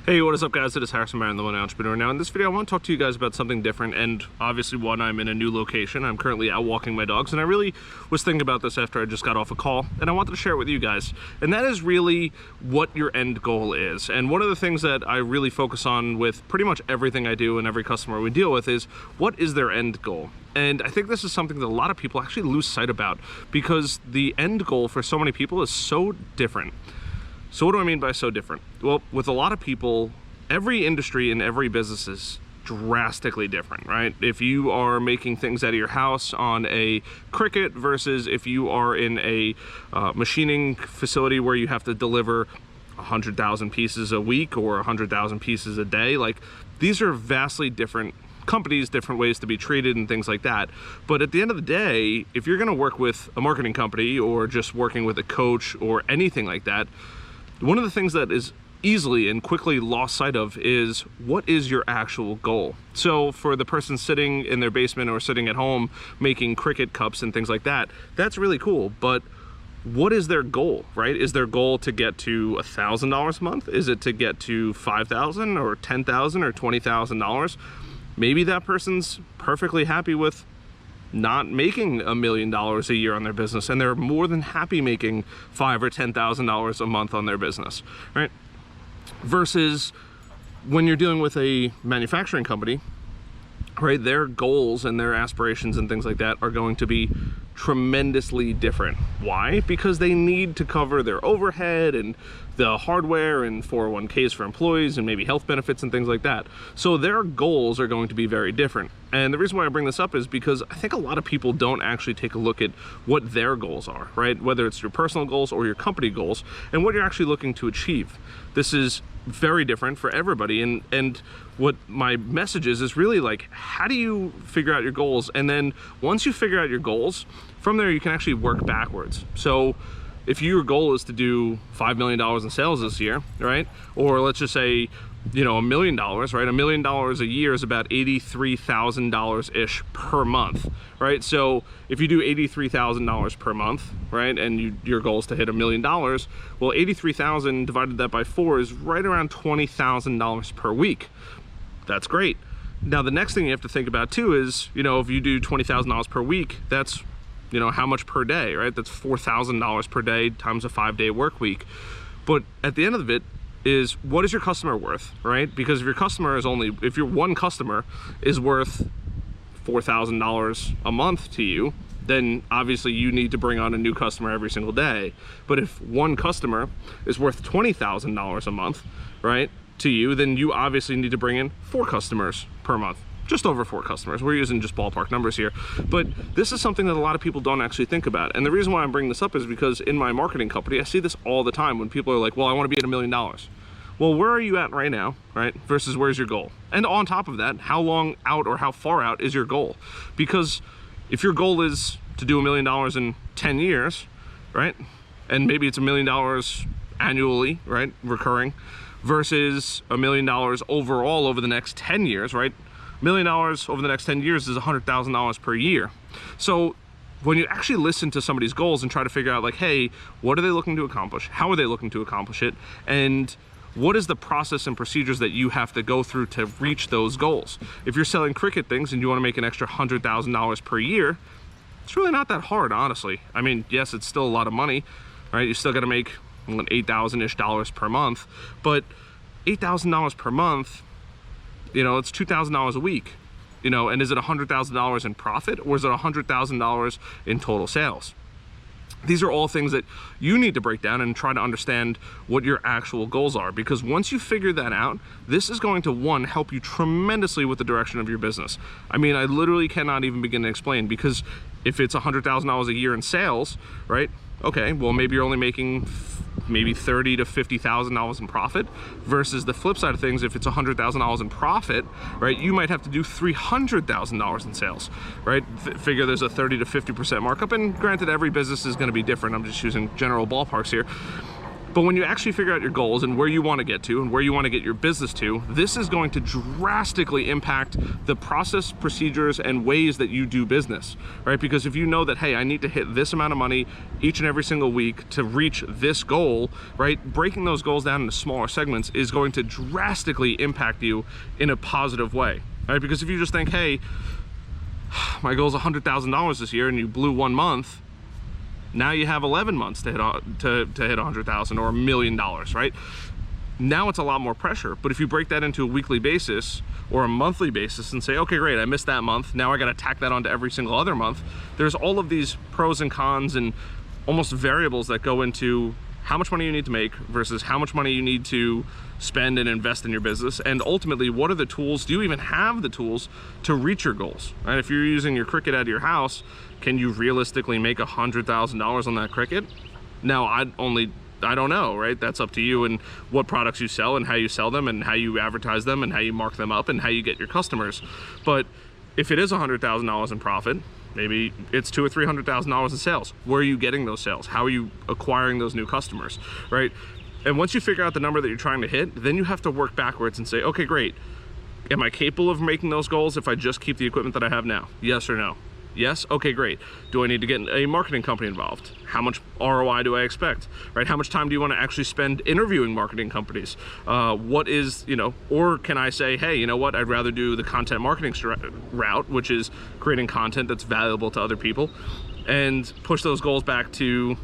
Hey, what is up guys? It is Harrison Byron, the Millennial Entrepreneur. Now in this video I want to talk to you guys about something different, and obviously one, I'm in a new location. I'm currently out walking my dogs, and I really was thinking about this after I just got off a call, and I wanted to share it with you guys. And that is really what your end goal is. And one of the things that I really focus on with pretty much everything I do and every customer we deal with is, what is their end goal? And I think this is something that a lot of people actually lose sight about, because the end goal for so many people is so different. So what do I mean by so different? Well, with a lot of people, every industry and every business is drastically different, right? If you are making things out of your house on a Cricut versus if you are in a machining facility where you have to deliver 100,000 pieces a week or 100,000 pieces a day, like, these are vastly different companies, different ways to be treated and things like that. But at the end of the day, if you're gonna work with a marketing company or just working with a coach or anything like that, one of the things that is easily and quickly lost sight of is, what is your actual goal? So for the person sitting in their basement or sitting at home making Cricut cups and things like that, that's really cool, but what is their goal, right? Is their goal to get to $1,000 a month? Is it to get to $5,000 or $10,000 or $20,000? Maybe that person's perfectly happy with not making $1 million a year on their business, and they're more than happy making $5,000 or $10,000 a month on their business, right? Versus when you're dealing with a manufacturing company, right, their goals and their aspirations and things like that are going to be tremendously different. Why? Because they need to cover their overhead and the hardware and 401ks for employees and maybe health benefits and things like that. So their goals are going to be very different. And the reason why I bring this up is because I think a lot of people don't actually take a look at what their goals are, right? Whether it's your personal goals or your company goals and what you're actually looking to achieve. This is very different for everybody, and what my message is really like, how do you figure out your goals? And then once you figure out your goals, from there you can actually work backwards. So if your goal is to do $5 million in sales this year, right? Or let's just say, you know, $1 million, right? $1 million a year is about $83,000-ish per month, right? So if you do $83,000 per month, right, and your goal is to hit $1 million, well, 83,000 divided that by 4 is right around $20,000 per week. That's great. Now the next thing you have to think about too is, you know, if you do $20,000 per week, that's, you know, how much per day, right? That's $4,000 per day times a 5-day work week. But at the end of it is, what is your customer worth, right? Because if your customer is only, if your one customer is worth $4,000 a month to you, then obviously you need to bring on a new customer every single day. But if one customer is worth $20,000 a month, right, to you, then you obviously need to bring in 4 customers per month. Just over 4 customers. We're using just ballpark numbers here. But this is something that a lot of people don't actually think about. And the reason why I'm bringing this up is because in my marketing company, I see this all the time when people are like, well, I want to be at $1 million. Well, where are you at right now, right? Versus where's your goal? And on top of that, how long out or how far out is your goal? Because if your goal is to do $1 million in 10 years, right? And maybe it's $1 million annually, right? Recurring, versus $1 million overall over the next 10 years, right? $1 million over the next 10 years is $100,000 per year. So when you actually listen to somebody's goals and try to figure out like, hey, what are they looking to accomplish? How are they looking to accomplish it? And what is the process and procedures that you have to go through to reach those goals? If you're selling Cricut things and you want to make an extra $100,000 per year, it's really not that hard, honestly. I mean, yes, it's still a lot of money, right? You still got to make $8,000-ish per month, but $8,000 per month, you know, it's $2,000 a week, you know, and is it $100,000 in profit, or is it $100,000 in total sales? These are all things that you need to break down and try to understand what your actual goals are, because once you figure that out, this is going to, one, help you tremendously with the direction of your business. I mean, I literally cannot even begin to explain, because if it's $100,000 a year in sales, right? Okay, well, maybe you're only making maybe $30,000 to $50,000 in profit, versus the flip side of things, if it's $100,000 in profit, right, you might have to do $300,000 in sales, right? Figure there's a 30 to 50% markup, and granted, every business is going to be different. I'm just using general ballparks here. But when you actually figure out your goals and where you want to get to and where you want to get your business to, this is going to drastically impact the process, procedures, and ways that you do business, right? Because if you know that, hey, I need to hit this amount of money each and every single week to reach this goal, right? Breaking those goals down into smaller segments is going to drastically impact you in a positive way, right? Because if you just think, hey, my goal is $100,000 this year, and you blew 1 month, now you have 11 months to hit $100,000 or $1 million, right? Now it's a lot more pressure. But if you break that into a weekly basis or a monthly basis and say, okay, great, I missed that month, now I got to tack that onto every single other month, there's all of these pros and cons and almost variables that go into how much money you need to make versus how much money you need to spend and invest in your business, and ultimately, what are the tools? Do you even have the tools to reach your goals? Right? If you're using your Cricut out of your house, can you realistically make $100,000 on that Cricut? Now, I don't know, right? That's up to you and what products you sell and how you sell them and how you advertise them and how you mark them up and how you get your customers. But if it is $100,000 in profit, maybe it's $200,000 or $300,000 in sales. Where are you getting those sales? How are you acquiring those new customers, right? And once you figure out the number that you're trying to hit, then you have to work backwards and say, okay, great. Am I capable of making those goals if I just keep the equipment that I have now? Yes or no? Yes? Okay, great. Do I need to get a marketing company involved? How much ROI do I expect, right? How much time do you want to actually spend interviewing marketing companies? What is, or can I say, hey, you know what? I'd rather do the content marketing route, which is creating content that's valuable to other people, and push those goals back to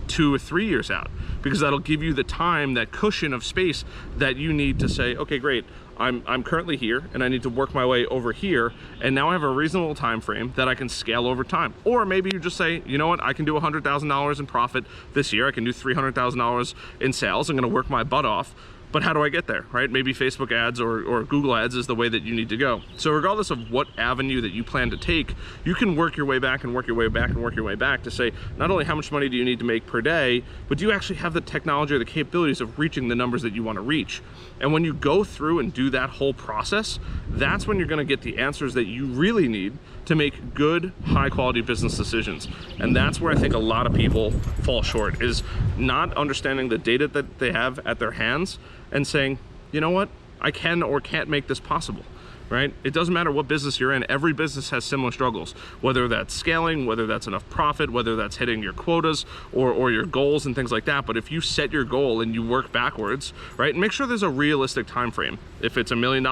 2 or 3 years out, because that'll give you the time, that cushion of space that you need to say, okay, great, I'm currently here and I need to work my way over here, and now I have a reasonable time frame that I can scale over time. Or maybe you just say, you know what, I can do $100,000 in profit this year, I can do $300,000 in sales, I'm gonna work my butt off. But how do I get there, right? Maybe Facebook ads or Google ads is the way that you need to go. So regardless of what avenue that you plan to take, you can work your way back and work your way back and work your way back to say, not only how much money do you need to make per day, but do you actually have the technology or the capabilities of reaching the numbers that you want to reach? And when you go through and do that whole process, that's when you're gonna get the answers that you really need to make good, high quality business decisions. And that's where I think a lot of people fall short, is not understanding the data that they have at their hands and saying, you know what, I can or can't make this possible, right? It doesn't matter what business you're in, every business has similar struggles, whether that's scaling, whether that's enough profit, whether that's hitting your quotas or your goals and things like that. But if you set your goal and you work backwards, right, make sure there's a realistic time frame. If it's $1 million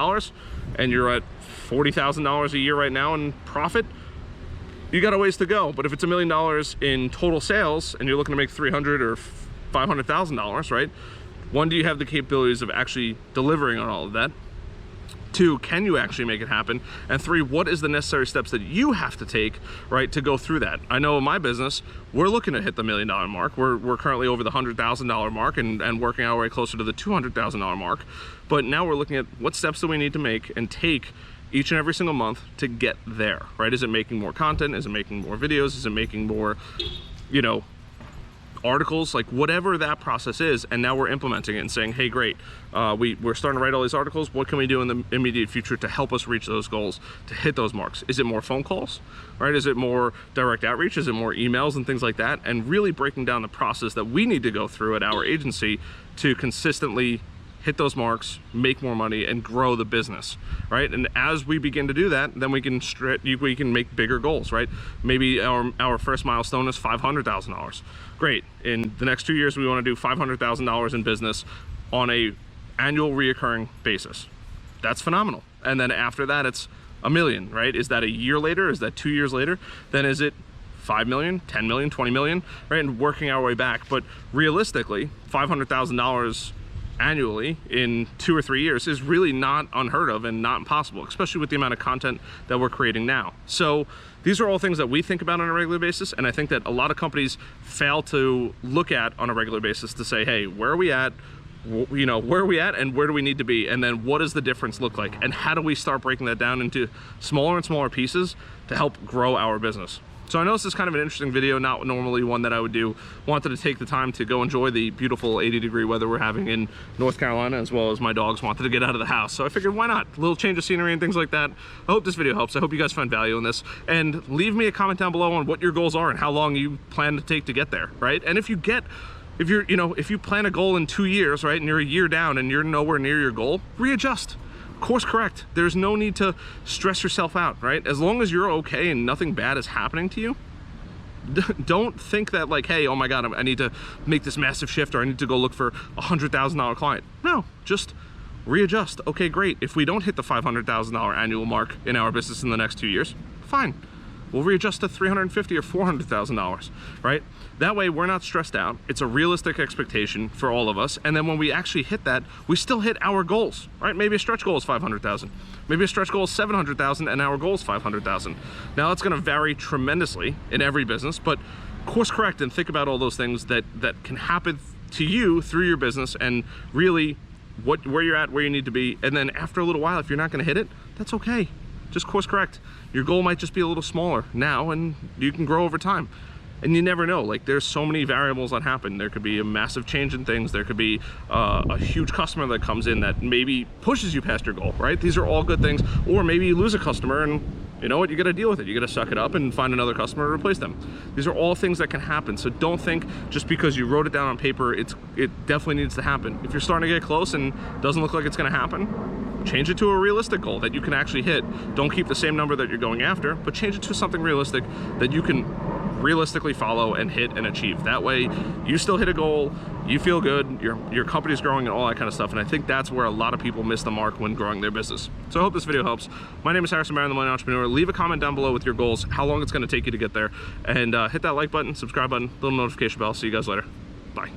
and you're at $40,000 a year right now in profit, you got a ways to go. But if it's $1 million in total sales and you're looking to make $300,000 or $500,000, right? 1, do you have the capabilities of actually delivering on all of that? 2, can you actually make it happen? And 3, what is the necessary steps that you have to take, right, to go through that? I know in my business, we're looking to hit the $1 million mark. We're currently over the $100,000 mark and working our way closer to the $200,000 mark. But now we're looking at what steps do we need to make and take each and every single month to get there, right? Is it making more content? Is it making more videos? Is it making more, articles, like whatever that process is? And now we're implementing it and saying, hey, great, we're starting to write all these articles. What can we do in the immediate future to help us reach those goals, to hit those marks? Is it more phone calls, right? Is it more direct outreach? Is it more emails and things like that? And really breaking down the process that we need to go through at our agency to consistently hit those marks, make more money, and grow the business, right? And as we begin to do that, then we can make bigger goals, right? Maybe our first milestone is $500,000. Great. In the next 2 years, we want to do $500,000 in business on a annual reoccurring basis. That's phenomenal. And then after that, it's $1 million, right? Is that a year later? Is that 2 years later? Then is it 5 million, 10 million, 20 million, right? And working our way back. But realistically, $500,000 annually in 2 or 3 years is really not unheard of and not impossible, especially with the amount of content that we're creating now. So these are all things that we think about on a regular basis, and I think that a lot of companies fail to look at on a regular basis to say, hey, where are we at? Where are we at and where do we need to be? And then what does the difference look like? And how do we start breaking that down into smaller and smaller pieces to help grow our business? So I know this is kind of an interesting video, not normally one that I would do. Wanted to take the time to go enjoy the beautiful 80-degree weather we're having in North Carolina, as well as my dogs wanted to get out of the house. So I figured, why not? A little change of scenery and things like that. I hope this video helps. I hope you guys find value in this. And leave me a comment down below on what your goals are and how long you plan to take to get there, right? And if if you're, if you plan a goal in 2 years, right, and you're a year down and you're nowhere near your goal, readjust. Course correct. There's no need to stress yourself out, right? As long as you're okay and nothing bad is happening to you, don't think that like, hey, oh my God, I need to make this massive shift, or I need to go look for $100,000 client. No, just readjust. Okay, great. If we don't hit the $500,000 annual mark in our business in the next 2 years, fine. We'll readjust to $350,000 or $400,000, right? That way we're not stressed out. It's a realistic expectation for all of us. And then when we actually hit that, we still hit our goals, right? Maybe a stretch goal is 500,000. Maybe a stretch goal is 700,000 and our goal is 500,000. Now that's gonna vary tremendously in every business, but course correct and think about all those things that can happen to you through your business, and really where you're at, where you need to be. And then after a little while, if you're not gonna hit it, that's okay. Just course correct. Your goal might just be a little smaller now, and you can grow over time. And you never know, like there's so many variables that happen. There could be a massive change in things. There could be a huge customer that comes in that maybe pushes you past your goal, right? These are all good things. Or maybe you lose a customer and you know what, you gotta deal with it. You gotta suck it up and find another customer to replace them. These are all things that can happen. So don't think just because you wrote it down on paper, it definitely needs to happen. If you're starting to get close and doesn't look like it's gonna happen, change it to a realistic goal that you can actually hit. Don't keep the same number that you're going after, but change it to something realistic that you can realistically follow and hit and achieve. That way you still hit a goal, you feel good, your company's growing and all that kind of stuff. And I think that's where a lot of people miss the mark when growing their business. So I hope this video helps. My name is Harrison Barron, the Millennial Entrepreneur. Leave a comment down below with your goals, how long it's going to take you to get there, and hit that like button, subscribe button, little notification bell. See you guys later. Bye.